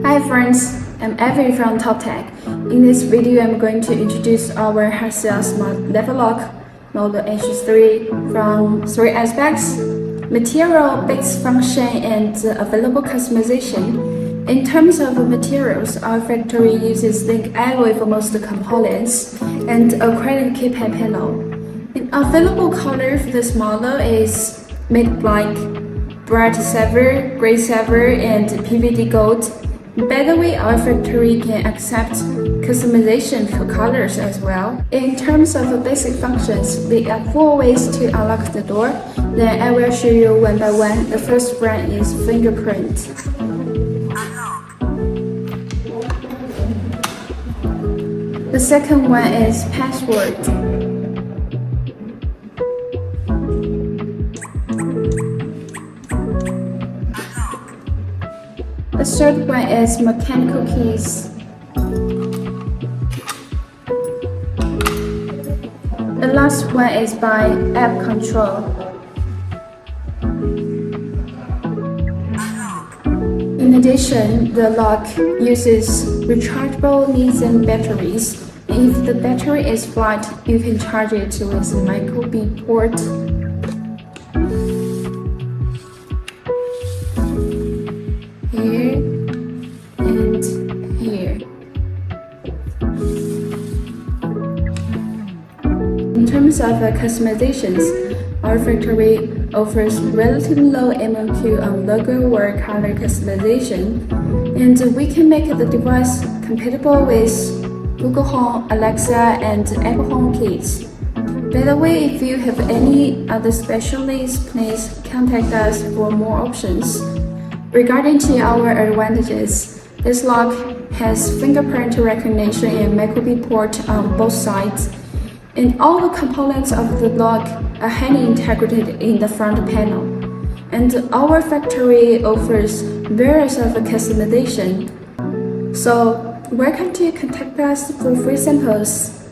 Hi friends, I'm Avery from TOPTEQ. In this video, I'm going to introduce our hardcell smart level lock model H3 from three aspects: material, base function, and available customization. In terms of materials, our factory uses zinc alloy for most components and acrylic keypad panel. An available color for this model is mid black, bright silver, gray silver, and PVD gold. By the way, our factory can accept customization for colors as well. In terms of basic functions, there are 4 ways to unlock the door. Then I will show you one by one. The first one is fingerprint. The second one is password. The third one is mechanical keys. The last one is by app control. In addition, the lock uses rechargeable lithium batteries. If the battery is flat, you can charge it with a micro B port. Here and here. In terms of customizations, our factory offers relatively low MOQ on logo or color customization, and we can make the device compatible with Google Home, Alexa, and Apple Home Kits. By the way, if you have any other special needs, please contact us for more options. Regarding to our advantages, this lock has fingerprint recognition and micro B port on both sides, and all the components of the lock are highly integrated in the front panel. And our factory offers various of customization. So welcome to contact us for free samples.